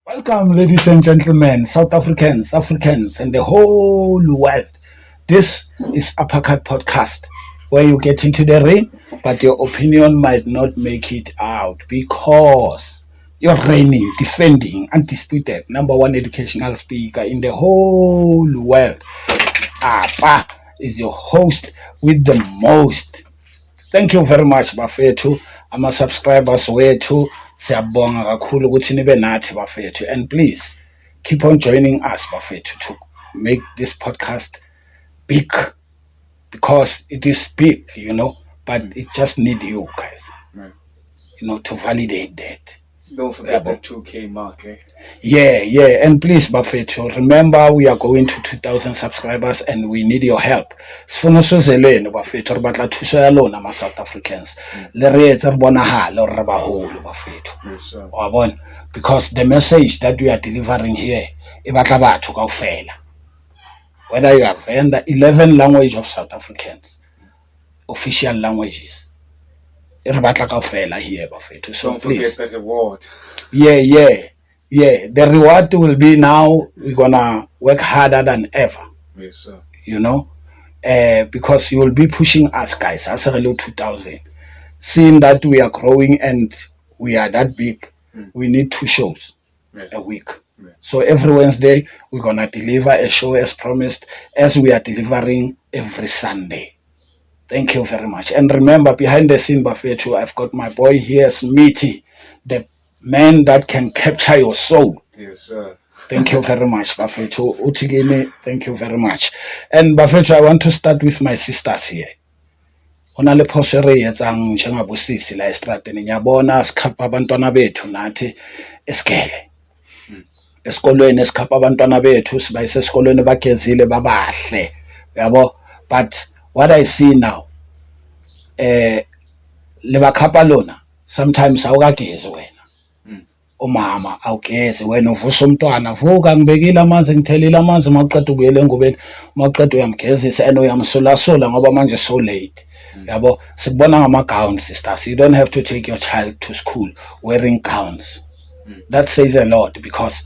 Welcome, ladies and gentlemen, South Africans, Africans, and the whole world. This is Uppercut Podcast, where you get into the ring, but your opinion might not make it out because you're reigning, defending, undisputed #1 educational speaker in the whole world. Apa is your host with the most. Thank you very much bafethu ama-subscribers wethu siyabonga kakhulu ukuthi nibe nathi bafethu, and please keep on joining us bafethu to make this podcast big, because it is big, but it just need you guys, to validate that. Don't forget the 2K mark, eh? Yeah, and please bafethu, remember we are going to 2,000 subscribers and we need your help. Sifuna sozeleni bafethu, re batla thuso ya lona ma South Africans. Le re etse re bonahale re ba holo bafethu. Wa bona, because the message that we are delivering here e batla batho kaofela. Whether you are the 11 language of South Africans, official languages. Re batla kaofela here bafethu. So don't please forget the reward. Yeah. The reward will be now we're gonna work harder than ever. Yes, sir. Because you will be pushing us guys as a 2,000. Seeing that we are growing and we are that big, we need 2 shows a week. So every Wednesday we're gonna deliver a show as promised, as we are delivering every Sunday. Thank you very much. And remember, behind the scene bafethu, I've got my boy here, Smithy, the man that can capture your soul. Yes, sir. Thank you very much, bafethu. Utigene, thank you very much. And bafethu, I want to start with my sisters here. Ona le phoso re etsang njengabosisi la estrateni nyabona sikhapha abantwana bethu nathi esikele. Esikolweni esikhapha abantwana bethu sibayise esikolweni bagezile babahle. Yabo, but what I see now, le bakhapha lona, sometimes awukagezi wena. Umama awugezi wena, uvusa umntwana, vuka ngibekile amanzi ngithelile amanzi, mawuqeda ubuyele engubeni, mawuqeda uyamgezisa and uyamsola ngoba manje so late. Yabo, sikubona ngama-gown sisters. You don't have to take your child to school wearing gowns. That says a lot, because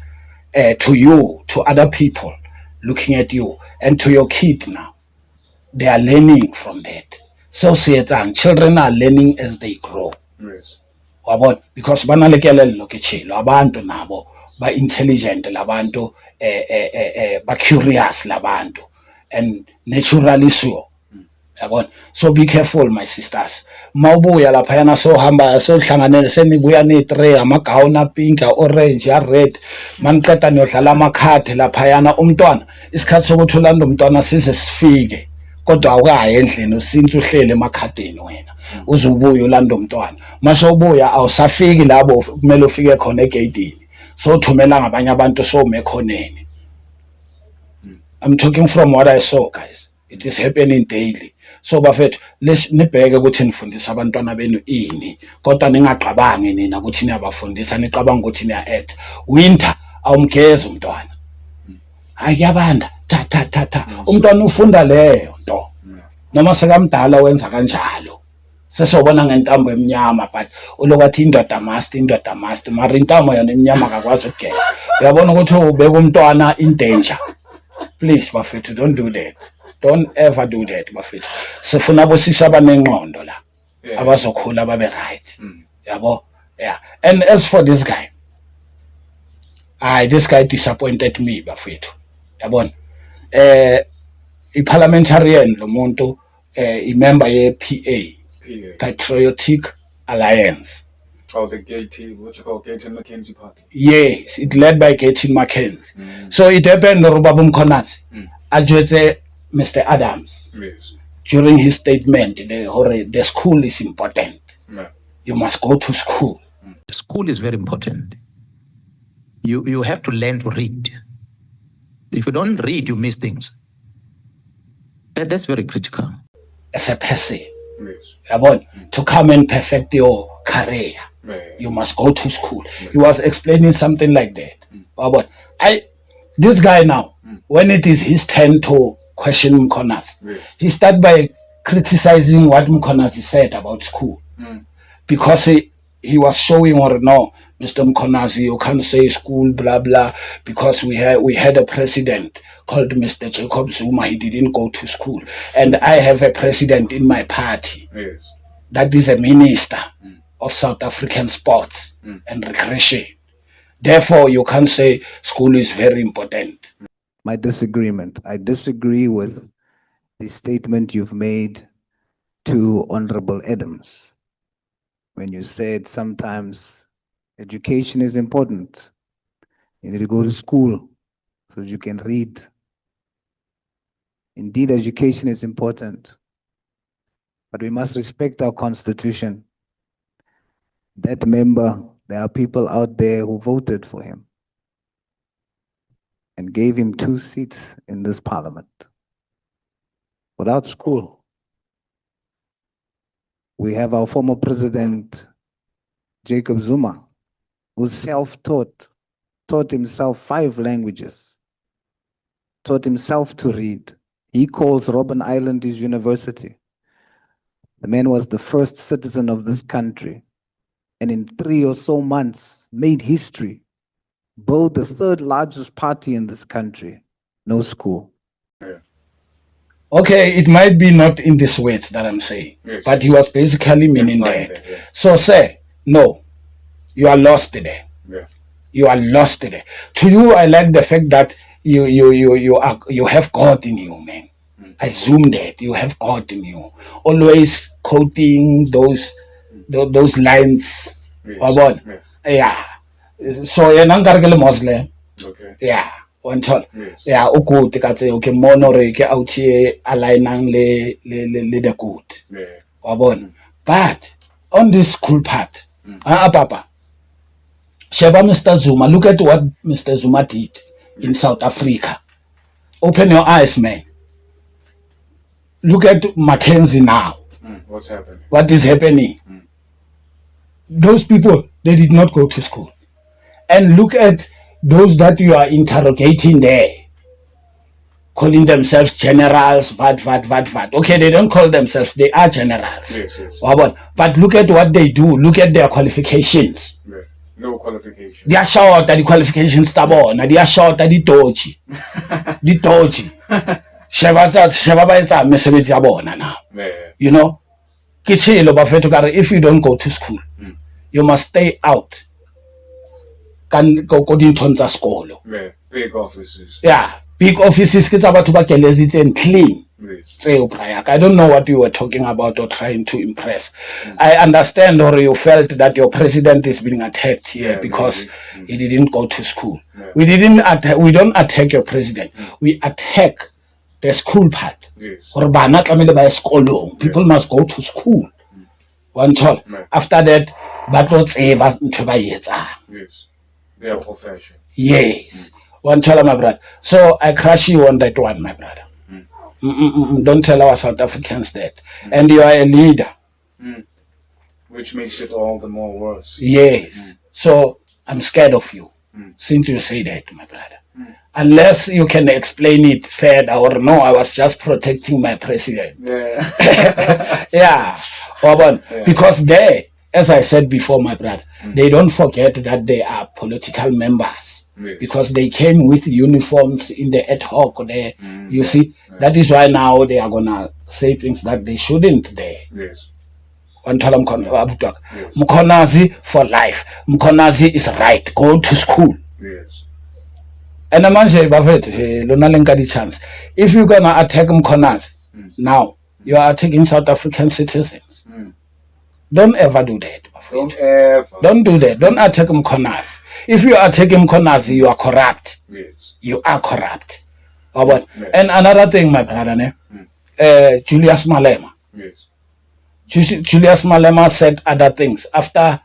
to you, to other people looking at you, and to your kid now, they are learning from that. So children are learning as they grow. Yes. Because banalekelelo ke chilo abantu nabo ba intelligent labantu ba curious labantu, and naturally so. So be careful my sisters. Mawubuya lapha yana so hamba so hlanganele senibuya ne3 amagawuna pink, orange, ya red, maniqeda niyodlala amakhadi lapha yana umntwana isikhathi sokuthi ulanda umntwana size sifike, kodwa awukayi endlini usince uhlele emakhadini wena uzubuya ulanda umntwana. Mase ubuya awusafiki labo kumele ufike khona egate, so thumela ngabanye abantu so mekhoneni. I'm talking from what I saw guys. It is happening daily. So bafethu nibheke ukuthi nifundisa abantwana benu ini, kodwa ningaxabangi nina ukuthi niyabafundisa, niqabanga ukuthi niya act. Winter awumgezi umntwana, ayabanda tha umntwana ufunda leyo nto, noma sekamdala wenza kanjalo. Sesobona ngentambo emnyama, but ulokathi indoda must mara intamo yona emnyama akakwazi ukugeza. Uyabona ukuthi ubeka umntwana in danger. Please bafethu, don't do that. Don't ever do that bafethu. Sifuna abosisa abanengqondo la, abazokhula babe right. Yabo? Yeah. And as for this guy, this guy disappointed me bafethu. Yabona? I-parliamentarian lo muntu member ye-PA, Patriotic Alliance. Oh, the Gayton, what you call Gayton Mackenzie party? Yes, it led by Gayton Mackenzie. So it happened Robaba Mkhonatsi ajwetse Mr. Adams. Yes. During his statement, the school is important. You must go to school. School is very important. You have to learn to read. If you don't read, you miss things. That's very critical. As a person, Yes. to come and perfect your career, you must go to school. He was explaining something like that. This guy now, when it is his turn to question Mkhonasi, he start by criticizing what Mkhonasi said about school, because he was showing, or no, Mr. Mkhonasi, you can't say school, blah blah, because we had a president called Mr. Jacob Zuma. He didn't go to school, and I have a president in my party that is a minister of South African sports and recreation. Therefore, you can't say school is very important. My disagreement. I disagree with the statement you've made to Honorable Adams when you said sometimes education is important. You need to go to school so you can read. Indeed, education is important, but we must respect our constitution. That member, there are people out there who voted for him and gave him 2 seats in this parliament without school. We have our former president, Jacob Zuma, who's self-taught, taught himself 5 languages, taught himself to read. He calls Robben Island his university. The man was the first citizen of this country, and in 3 or so months made history, built the 3rd largest party in this country. No school. Okay, it might be not in these words that I'm saying, but he was basically meaning that. So say, no, you are lost today. You are lost today. To you, I like the fact that you have God in you, man. I assume that you have God in you. Always quoting those lines. Yeah. So you're not a Muslim. Yeah. Yeah, okay, okay, monore ke out here aligning le the good. But on this school part, Papa, Sheba Mr. Zuma, look at what Mr. Zuma did in South Africa. Open your eyes, man. Look at Mackenzie now. What's happening? What is happening? Those people, they did not go to school. And look at those that you are interrogating there, calling themselves generals, vad. Okay, they don't call themselves, they are generals. Yes. But look at what they do. Look at their qualifications. No qualification. They are short at the qualifications. They are short at the doji. The doji. You know, if you don't go to school, you must stay out. Can go to school. Big offices. Yeah, big offices and clean. I don't know what you were talking about or trying to impress. I understand, or you felt that your president is being attacked here because he didn't go to school. We don't attack your president. We attack the school part. People must go to school. After that, Yes. Their profession. Yes. One tell my brother. So I crush you on that one, my brother. Don't tell our South Africans that. And you are a leader. Which makes it all the more worse. Yes. So I'm scared of you since you say that, my brother. Unless you can explain it further, or no, I was just protecting my president. Yeah. Because they, as I said before, my brother, they don't forget that they are political members. Because they came with uniforms in the ad hoc there. You see, that is why now they are gonna say things that they shouldn't there. Yes. Mkhonasi for life. Mkhonasi is right. Go to school. Yes. And manje Buffett, lona lenka di chance. If you're gonna attack Mkhonasi now, you are attacking South African citizens. Don't ever do that. Don't do that. Don't attack Mkhonasi. If you are attacking Mkhonasi, you are corrupt. Yes. You are corrupt. And another thing, my brother, Julius Malema. Yes. Julius Malema said other things after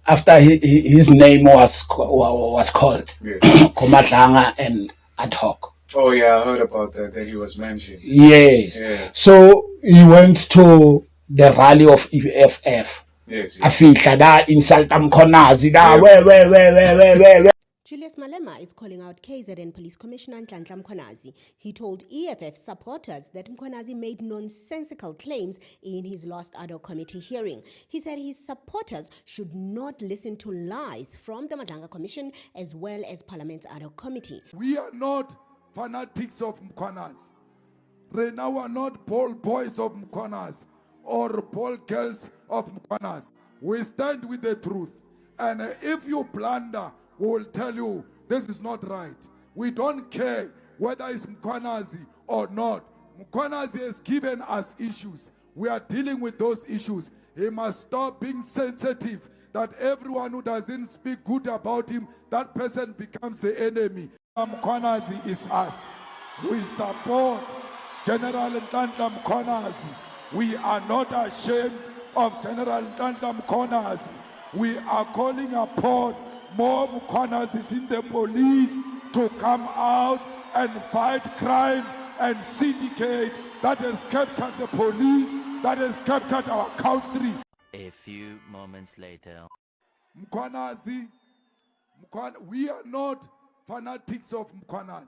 after his name was called Yeah. Komadlanga and ad hoc. Oh yeah, I heard about that he was mentioned. Yes. Yeah. So he went to the rally of EFF. Yes. Afihla da insulta Mkhonazi da Yeah. we. Julius Malema is calling out KZN Police Commissioner Nhlanhla Mkhwanazi. He told EFF supporters that Mkhwanazi made nonsensical claims in his last ad hoc committee hearing. He said his supporters should not listen to lies from the Madlanga Commission as well as Parliament's ad hoc committee. We are not fanatics of Mkhwanazi. Right now we are not ball boys of Mkhwanazi or ball girls of Mkhwanazi. We stand with the truth. And if you blunder, we will tell you this is not right. We don't care whether it's Mkhwanazi or not. Mkhwanazi has given us issues. We are dealing with those issues. He must stop being sensitive that everyone who doesn't speak good about him, that person becomes the enemy. Mkhwanazi is us. We support General Nhlanhla Mkhwanazi. We are not ashamed of General Nhlanhla Mkhwanazi. We are calling upon more Mkhwanazis in the police to come out and fight crime and syndicate that has captured the police, that has captured our country. A few moments later. Mkhwanazi, we are not fanatics of Mkhwanazi.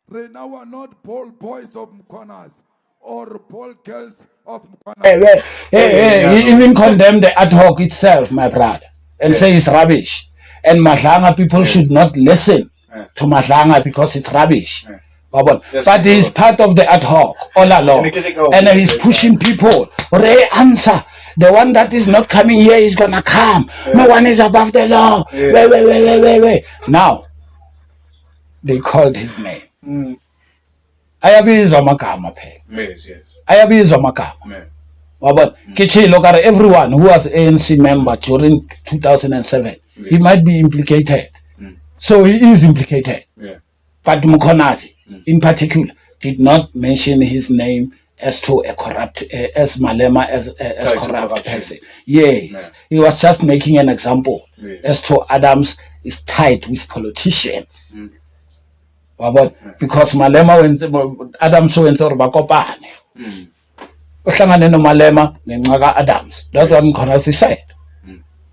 Right now we are not ball boys of Mkhwanazi or ball girls of Mkhwanazi. He even condemned the ad hoc itself, my brother, and say it's rubbish. And Madlanga people should not listen to Madlanga because it's rubbish. But he's part of the ad hoc all along. And he's pushing people. Ray answer. The one that is not coming here is gonna come. No one is above the law. Wait. Now, they called his name. Ayabizwa magama phela. Yes. Ayabizwa magama. But look at everyone who was ANC member during 2007. He might be implicated. So he is implicated. Yeah. But Mkhwanazi, in particular, did not mention his name as to a corrupt, as Malema as corrupt person. Yes. Yeah. He was just making an example as to Adams is tied with politicians. Because Malema went, Adams went to Bakopane. Uhlangane no Malema nencaka Adams. That's what Mkhwanazi said.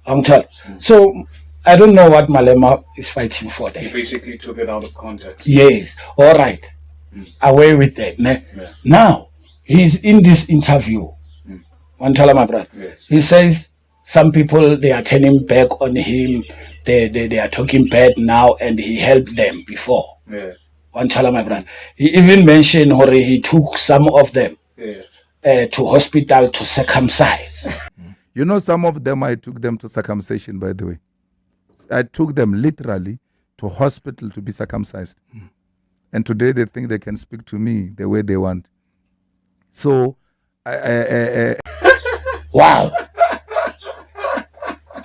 I'm telling. So I don't know what Malema is fighting for there. He basically took it out of context. Yes, all right. Away with that. Yeah. Now, he's in this interview. One tell my brother. Yes. He says some people, they are turning back on him. They are talking bad now, and he helped them before. Yeah. One tell my brother. He even mentioned how he took some of them to hospital to circumcise. You know, some of them, I took them to circumcision, by the way. I took them literally to hospital to be circumcised. And today they think they can speak to me the way they want. So, wow.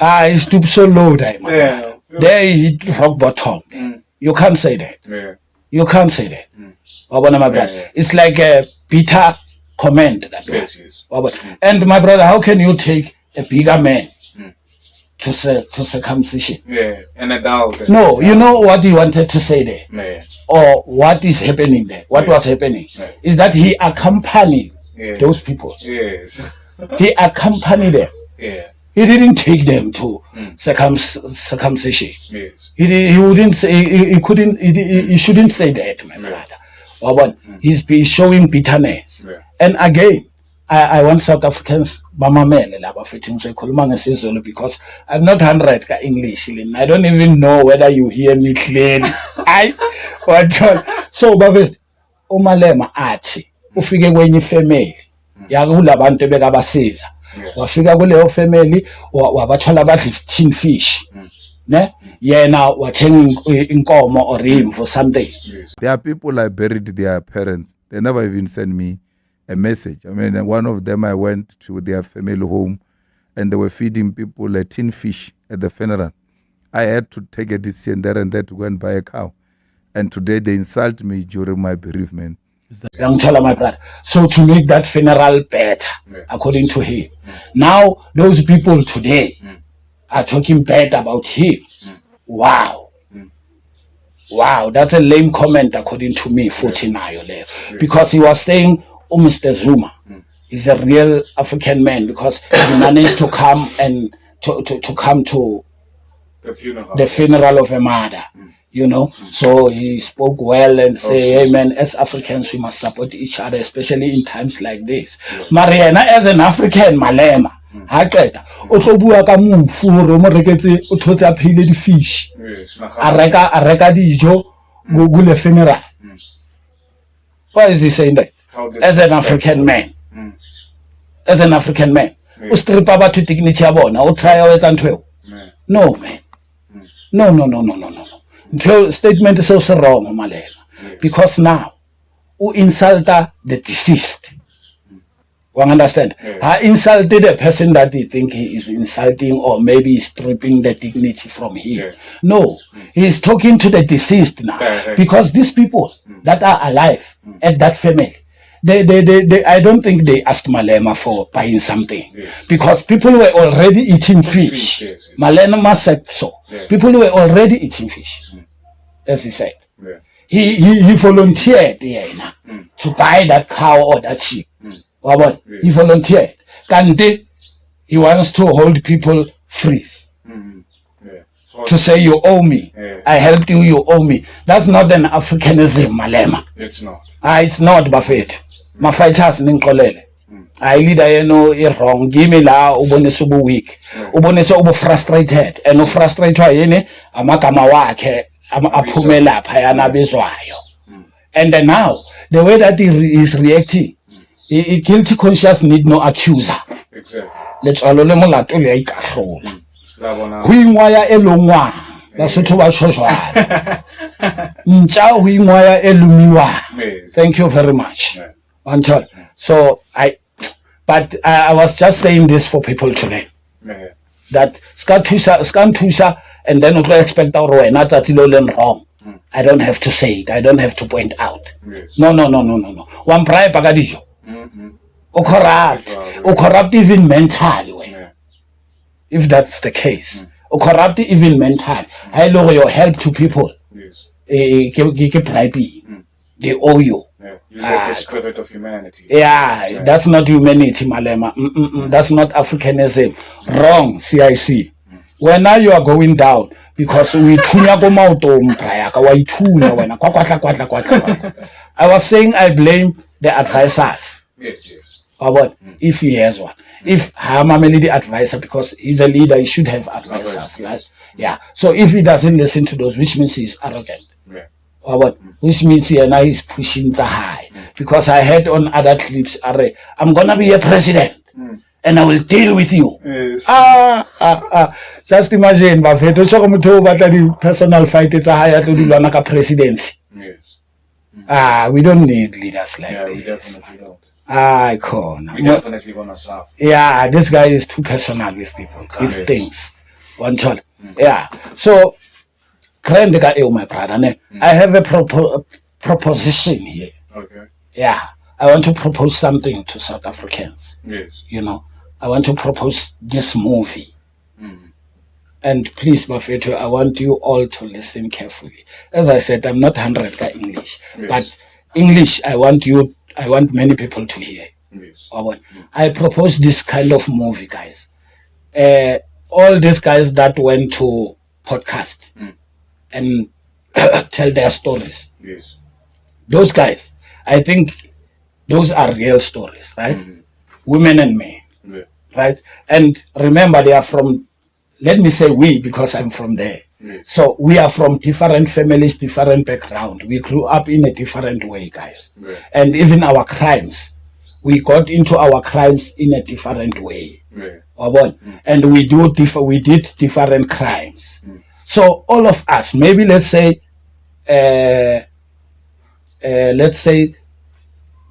He stooped so low there, man. There he hit rock bottom. You can't say that. Yeah. You can't say that. My brother. It's like a bitter comment. That Yes. And my brother, how can you take a bigger man to circumcision? Yeah. An adult. No, you know what he wanted to say there? Yeah. Or what is happening there? What was happening is that he accompanied those people. Yes. He accompanied them. Yeah. He didn't take them to circumcision. Yes. He wouldn't say, he couldn't, he shouldn't say that, my brother. He's showing bitterness. Yeah. And again, I want South Africans bamamele laba fethu ngikhuluma ngesizulu because I'm not 100 ka English. I don't even know whether you hear me clearly. So bafethu uMalema athi ufike kwenye family yakulabantu bekabasiza. Wafika kuleyo family wabathola badla 15 fish. Ne? Yena wathenga inkomo or imvu something. There are people I buried their parents. They never even send me a message. I mean, one of them, I went to their family home and they were feeding people a tin fish at the funeral. I had to take a decision there and there to go and buy a cow. And today they insult me during my bereavement. My brother. So to make that funeral better, according to him. Now, those people today are talking bad about him. Wow. Wow, that's a lame comment according to me, futhi nayo leyo. Because he was saying, Mr. Zuma is a real African man because he managed to come and to come to the funeral of a mother, you know. So he spoke well and say, hey man, as Africans we must support each other, especially in times like this. Mariana, as an African, Malema, ha qeta o tlo bua ka mofuro mo reketse o thotse a phile di fish a reka dijo go le funeral. Why is he saying that? As an African man, as an African man, o stripa batho dignity ya bona o try o etsa ntwe. No man, no. Ntwe statement is so wrong Malema, because now u insulta the deceased. One understand? I insulted a person that he think he is insulting or maybe stripping the dignity from him. No, he's talking to the deceased now, because these people that are alive at that family, they I don't think they asked Malema for buying something, because people were already eating fish. Malema said so. People were already eating fish, as he said. He volunteered to buy that cow or that sheep. He volunteered. Kante, he wants to hold people free. To say you owe me. I helped you, you owe me. That's not an Africanism, Malema. It's not. It's not Buffett. My fighters ninkolele. I leader wrong. Give me la ubonisa ubu weak. Ubonisa ubu frustrated. And frustrated yene amakama wake aphume lapha yana bezwayo. And then now the way that he is reacting, a guilty conscience need no accuser. Exactly. Let's all le molato le ikahlola. Huingwaya elongwa. That's what wa shoshwa. Ncha huingwaya elumiwa. Thank you very much. Until so I was just saying this for people today. That scan and then we expect our way not that wrong. I don't have to say it. I don't have to point out. No. One prior pagadijo. Or corrupt even mentally, if that's the case. Or corrupt even mentally. I lower your help to people. They owe you. You got the spirit of humanity. That's not humanity, Malema. That's not Africanism. Wrong, CIC. When now you are going down, because we I was saying I blame the advisors. Yes. If he has one. If Hamameli the advisor, because he's a leader, he should have advisors, right? Yeah. So if he doesn't listen to those, which means he's arrogant. Which means now he's pushing the high. Because I heard on other clips, I'm gonna be a president. And I will deal with you. Yes. Just imagine, the personal fight is a higher to the presidency. Yes. We don't need leaders like this. We definitely don't. We definitely want to serve. Yeah, this guy is too personal with people, with things. One child. Yeah. So, my brother, I have a proposition here. Okay. Yeah. I want to propose something to South Africans. Yes. You know, I want to propose this movie. And please, Bafeto, I want you all to listen carefully. As I said, I'm not 100 English, but English, I want many people to hear. Yes. I propose this kind of movie, guys. All these guys that went to podcast and tell their stories. Yes. Those guys, I think those are real stories, right? Women and men, right? And remember, they are from, let me say we, because I'm from there. So we are from different families, different background. We grew up in a different way, guys. And even our crimes, we got into our crimes in a different way. And we did different crimes. So all of us, maybe let's say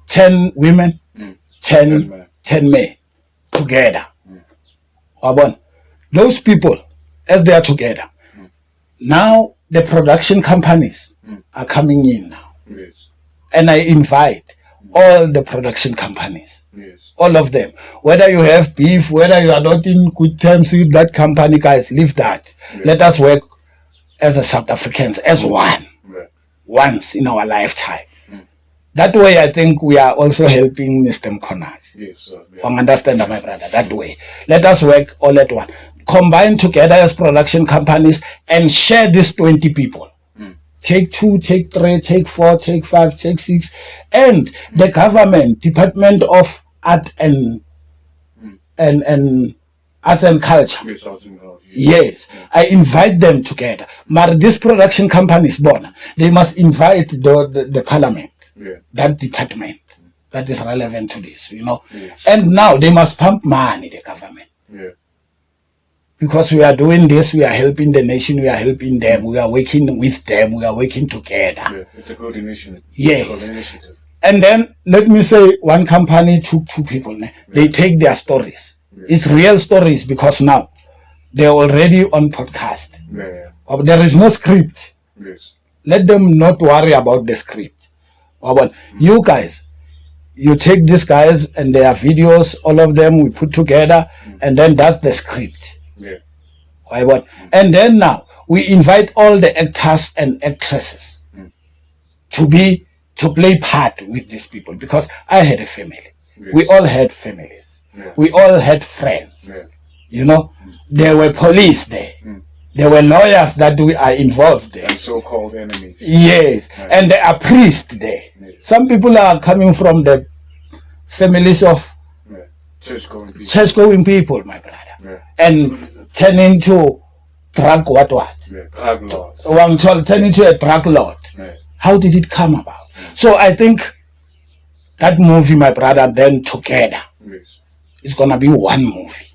10 women, 10 men together. Those people, as they are together, now the production companies are coming in now. And I invite all the production companies Yes. All of them. Whether you have beef, whether you are not in good terms with that company, guys, leave that. Yeah. Let us work as a South Africans, as one, Yeah. once in our lifetime. Mm. That way, I think we are also helping Mr. Mkonas. Yes, sir. You Yeah. understand, my brother? That way. Let us work all at one. Combine together as production companies and share these 20 people. Take 2, take 3, take 4, take 5, take 6. And the government, Department of Art and Arts and Culture. Yes, I was in love. Yes, I invite them together. But these production companies, born, they must invite the parliament, Yeah. that department that is relevant to this, you know. Yes. And now they must pump money, the government. Yeah. Because we are doing this, we are helping the nation, we are helping them, we are working with them, we are working together. Yeah. It's a good initiative. Yes. Good initiative. And then let me say one company took 2 people. They take their stories. It's real stories because now they're already on podcast. Yeah. There is no script. Yes. Let them not worry about the script. You guys, you take these guys and their videos, all of them we put together, and then that's the script. Yeah. And then now we invite all the actors and actresses to play part with these people, because I had a family. Yes. We all had families. Yeah. We all had friends. Yeah. You know, there were police there. There were lawyers that we are involved there. And so-called enemies. Yes, and there are priests there. Yes. Some people are coming from the families of Yeah. Church-going people. church-going people, my brother, Yeah. and turn into drug what? Yeah. Drug lords. Turn into a drug lord. Yeah. How did it come about? So I think that movie, my brother, then together, Yes. is gonna be one movie.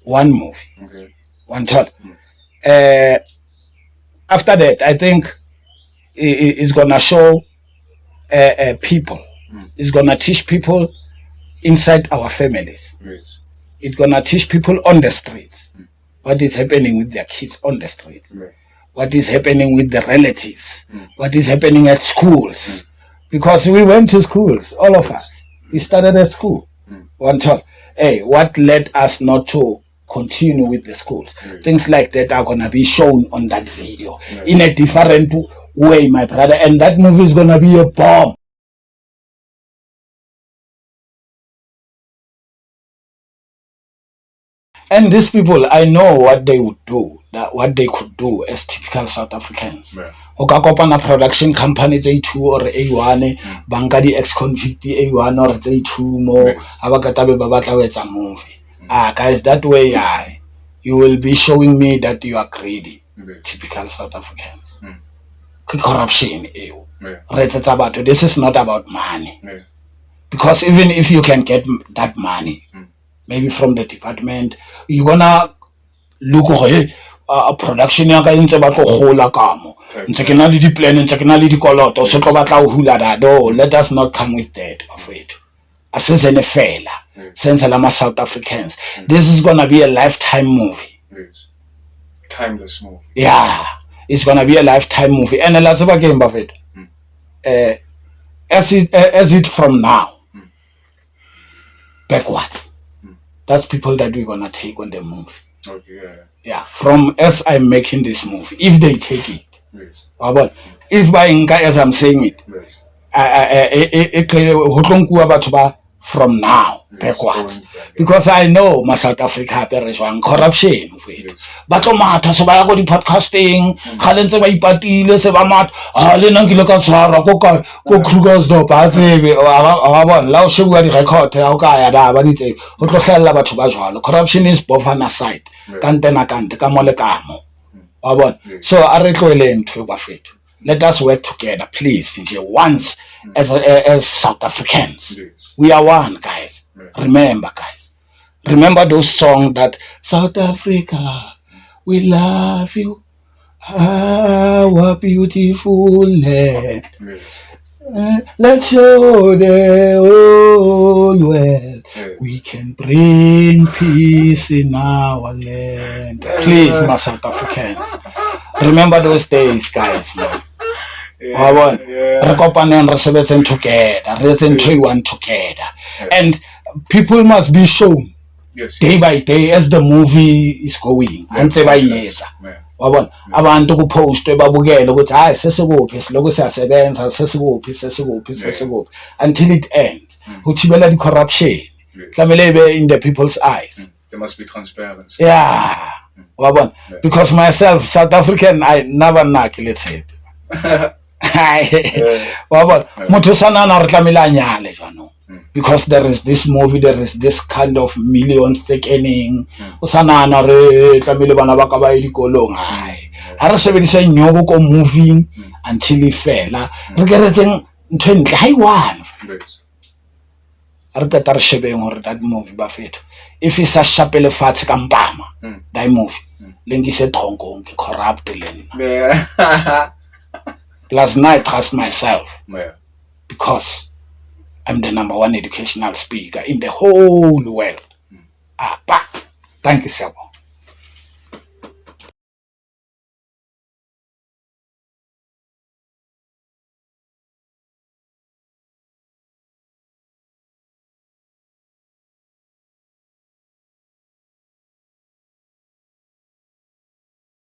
One movie. Okay. One shot. After that, I think it's gonna show people. It's gonna teach people inside our families. Yes. It's gonna teach people on the streets what is happening with their kids on the street, Yeah. what is happening with the relatives, what is happening at schools. Because we went to schools, all of us. We started at school. One time. Hey, what led us not to continue with the schools? Things like that are gonna be shown on that video in a different way, my brother. And that movie is gonna be a bomb. And these people, I know what they would do, what they could do as typical South Africans. Yeah. O ka kopana production companies A2 or A1, banka di ex-convict A1 or A2 mo, abakatabe babatla with a movie. Guys, that way, you will be showing me that you are greedy. Typical South Africans. Corruption, ew. Yeah. This is not about money. Yeah. Because even if you can get that money, maybe from the department, you're gonna look a production ya ka ntse ba tlo gola kamo ntse ke na le di plan ntse ke na le dikoloto se tlo batla o hula that. Oh, let us not come with that, afraid asizene fela sense la ma South Africans. This is gonna be a lifetime movie. Yes. Timeless movie. Yeah, it's gonna be a lifetime movie. And let's about game of it. As it from now backwards. That's people that we're gonna take on the movie. Okay. Yeah. Yeah, from as I'm making this movie, if they take it. Yes. But if by Inka, as I'm saying it, Yes. from now backwards. Because I know my South Africa corruption. But mata so ba go di podcasting, khalentse ba ipatile se ba mata. Le nna ke le ka tshwara ko Krugersdorp a tsebe wa bona la o shebua di record ha o ka ya da ba ditse ho tlo hlalla batho ba jwalo. Corruption is both on a side. Kante ka mo le ka mo. Wa bona. So a re tloele ntho ba fethu. Let us work together, please. Once as South Africans. Yes. We are one, guys. Remember, guys. Remember those songs that South Africa, we love you, our beautiful land. Yes. Let's show the whole world we can bring peace in our land. Please, my South Africans, remember those days, guys, man. wa bona re kopaneng re sebetseng together re etseng ntho e one together and people must be shown Yes. day by day as the movie is going antse bayeza wabona abantu ku post babukele ukuthi hayi sesikuphi siloko siyasebenza sesikuphi until it ends uthibela di corruption hlamele ibe in the people's eyes. There must be transparency. Yeah wabona because myself South African I never knock let's say wabona motho sanana re tlamela nyale jwanong because there is this movie, there is this kind of millions takening usanana re tlamile bana ba ka ba dikolong hai ha re sebedisa nyoko ko moving until ifela re keretseng ntho entle hai one re peta re shebeng hore that movie ba fetho if isa shapele fatshe ka mpama that movie lengise thonkong ke corrupt lena last night trust myself because I'm the #1 educational speaker in the whole world. Thank you, Sabo.